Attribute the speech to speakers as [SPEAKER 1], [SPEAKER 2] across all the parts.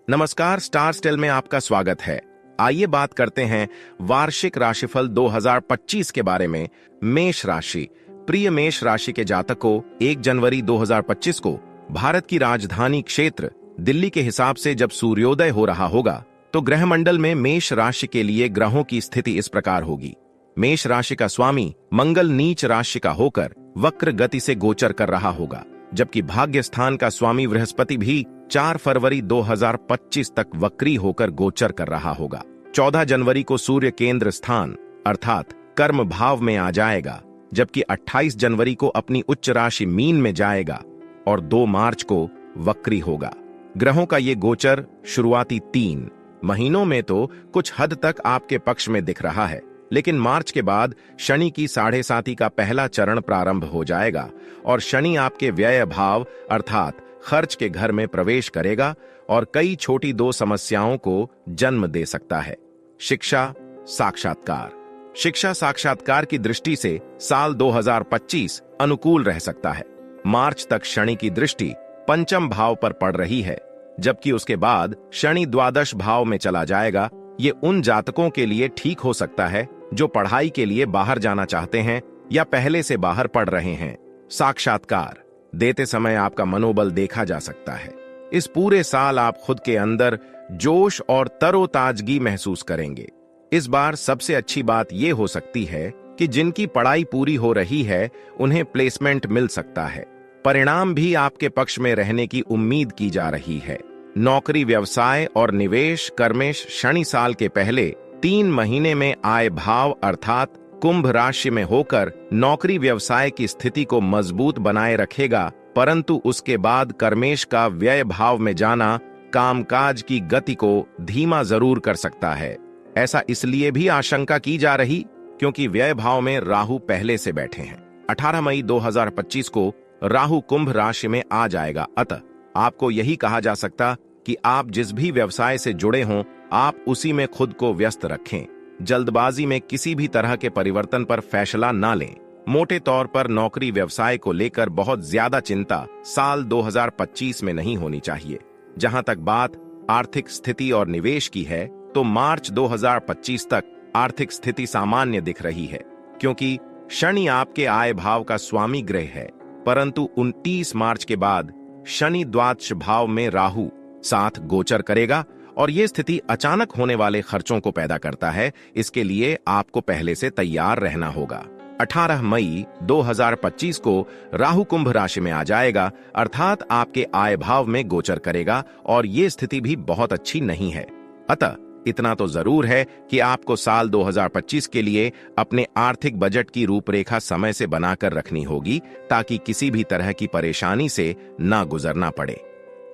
[SPEAKER 1] नमस्कार, star stele में आपका स्वागत है। आइए बात करते हैं वार्षिक राशिफल 2025 के बारे में। मेष राशि। प्रिय मेष राशि के जातकों, 1 जनवरी 2025 को भारत की राजधानी क्षेत्र दिल्ली के हिसाब से जब सूर्योदय हो रहा होगा तो ग्रहमंडल में मेष राशि के लिए ग्रहों की स्थिति इस प्रकार होगी। मेष राशि का स्वामी मंगल नीच राशि का होकर वक्र गति से गोचर कर रहा होगा, जबकि भाग्य स्थान का स्वामी बृहस्पति भी 4 फरवरी 2025 तक वक्री होकर गोचर कर रहा होगा। 14 जनवरी को सूर्य केंद्र स्थान अर्थात कर्म भाव में आ जाएगा, जबकि 28 जनवरी को अपनी उच्च राशि मीन में जाएगा और 2 मार्च को वक्री होगा। ग्रहों का ये गोचर शुरुआती 3 महीनों में तो कुछ हद तक आपके पक्ष में दिख रहा है, लेकिन मार्च के बाद शनि की 7.5 का पहला चरण प्रारंभ हो जाएगा और शनि आपके व्यय भाव अर्थात खर्च के घर में प्रवेश करेगा और कई छोटी 2 समस्याओं को जन्म दे सकता है। शिक्षा साक्षात्कार। शिक्षा साक्षात्कार की दृष्टि से साल 2025 अनुकूल रह सकता है। मार्च तक शनि की दृष्टि पंचम भाव पर पड़ रही है, जबकि उसके बाद शनि द्वादश भाव में चला जाएगा। ये उन जातकों के लिए ठीक हो सकता है जो पढ़ाई के लिए बाहर जाना चाहते हैं या पहले से बाहर पढ़ रहे हैं। साक्षात्कार देते समय आपका मनोबल देखा जा सकता है। इस पूरे साल आप खुद के अंदर जोश और तरोताजगी महसूस करेंगे। इस बार सबसे अच्छी बात यह हो सकती है कि जिनकी पढ़ाई पूरी हो रही है उन्हें प्लेसमेंट मिल सकता है। परिणाम भी आपके पक्ष में रहने की उम्मीद की जा रही है। नौकरी, व्यवसाय और निवेश कर्मेश शनि साल के पहले 3 महीने में आय भाव अर्थात कुंभ राशि में होकर नौकरी व्यवसाय की स्थिति को मजबूत बनाए रखेगा, परंतु उसके बाद कर्मेश का व्यय भाव में जाना कामकाज की गति को धीमा जरूर कर सकता है। ऐसा इसलिए भी आशंका की जा रही क्योंकि व्यय भाव में राहु पहले से बैठे हैं। 18 मई 2025 को राहु कुंभ राशि में आ जाएगा, अतः आपको यही कहा जा सकता कि आप जिस भी व्यवसाय से जुड़े हों, आप उसी में खुद को व्यस्त रखें। जल्दबाजी में किसी भी तरह के परिवर्तन पर फैसला ना लें। मोटे तौर पर नौकरी व्यवसाय को लेकर बहुत ज्यादा चिंता साल 2025 में नहीं होनी चाहिए। जहां तक बात आर्थिक स्थिति और निवेश की है, तो मार्च 2025 तक आर्थिक स्थिति सामान्य दिख रही है, क्योंकि शनि आपके आय भाव का स्वामी ग्रह है। परंतु 29 मार्च के बाद शनि द्वादश भाव में राहु साथ गोचर करेगा और यह स्थिति अचानक होने वाले खर्चों को पैदा करता है। इसके लिए आपको पहले से तैयार रहना होगा। 18 मई 2025 को राहु कुंभ राशि में आ जाएगा, अर्थात आपके आय भाव में गोचर करेगा और यह स्थिति भी बहुत अच्छी नहीं है। अतः इतना तो जरूर है कि आपको साल 2025 के लिए अपने आर्थिक बजट की रूपरेखा समय से बनाकर रखनी होगी, ताकि किसी भी तरह की परेशानी से ना गुजरना पड़े।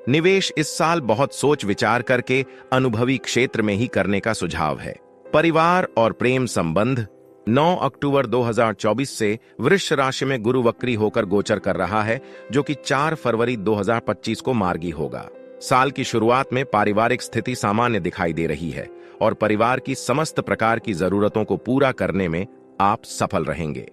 [SPEAKER 1] निवेश इस साल बहुत सोच विचार करके अनुभवी क्षेत्र में ही करने का सुझाव है। परिवार और प्रेम संबंध। 9 अक्टूबर 2024 से वृष राशि में गुरु वक्री होकर गोचर कर रहा है, जो कि 4 फरवरी 2025 को मार्गी होगा। साल की शुरुआत में पारिवारिक स्थिति सामान्य दिखाई दे रही है और परिवार की समस्त प्रकार की जरूरतों को पूरा करने में आप सफल रहेंगे।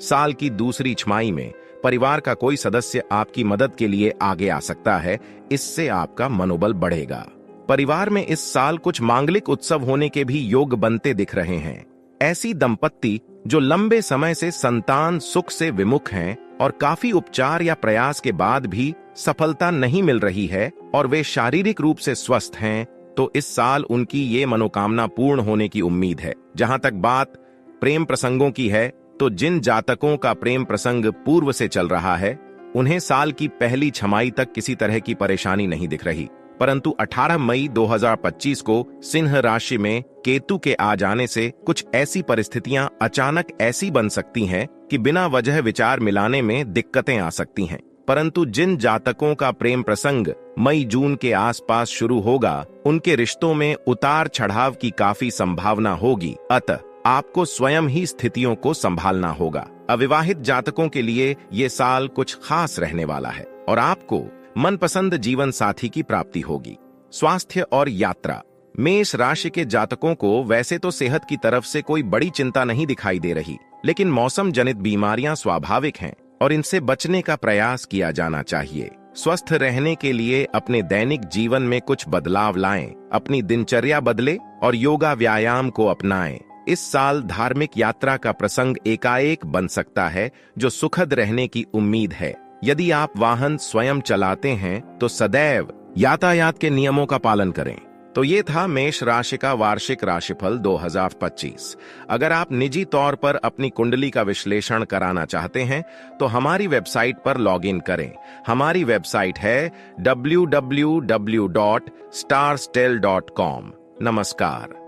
[SPEAKER 1] साल की दूसरी छमाही में परिवार का कोई सदस्य आपकी मदद के लिए आगे आ सकता है, इससे आपका मनोबल बढ़ेगा। परिवार में इस साल कुछ मांगलिक उत्सव होने के भी योग बनते दिख रहे हैं। ऐसी दंपत्ति जो लंबे समय से संतान सुख से विमुख हैं और काफी उपचार या प्रयास के बाद भी सफलता नहीं मिल रही है और वे शारीरिक रूप से स्वस्थ हैं, तो इस साल उनकी ये मनोकामना पूर्ण होने की उम्मीद है। जहां तक बात प्रेम प्रसंगों की है, तो जिन जातकों का प्रेम प्रसंग पूर्व से चल रहा है, उन्हें साल की पहली छमाही तक किसी तरह की परेशानी नहीं दिख रही। परंतु 18 मई 2025 को सिंह राशि में केतु के आ जाने से कुछ ऐसी परिस्थितियां अचानक ऐसी बन सकती हैं कि बिना वजह विचार मिलाने में दिक्कतें आ सकती हैं। परंतु जिन जातकों का प्रेम प्रसंग मई जून के आसपास शुरू होगा, उनके रिश्तों में उतार चढ़ाव की काफी संभावना होगी, अतः आपको स्वयं ही स्थितियों को संभालना होगा। अविवाहित जातकों के लिए ये साल कुछ खास रहने वाला है और आपको मनपसंद जीवन साथी की प्राप्ति होगी। स्वास्थ्य और यात्रा। मेष राशि के जातकों को वैसे तो सेहत की तरफ से कोई बड़ी चिंता नहीं दिखाई दे रही, लेकिन मौसम जनित बीमारियां स्वाभाविक हैं और इनसे बचने का प्रयास किया जाना चाहिए। स्वस्थ रहने के लिए अपने दैनिक जीवन में कुछ बदलाव लाएं, अपनी दिनचर्या बदले और योगा व्यायाम को अपनाएं। इस साल धार्मिक यात्रा का प्रसंग एकाएक बन सकता है, जो सुखद रहने की उम्मीद है। यदि आप वाहन स्वयं चलाते हैं तो सदैव यातायात के नियमों का पालन करें। तो ये था मेष राशि का वार्षिक राशिफल 2025। अगर आप निजी तौर पर अपनी कुंडली का विश्लेषण कराना चाहते हैं तो हमारी वेबसाइट पर लॉगिन करें। हमारी वेबसाइट है www.starstel.com। नमस्कार।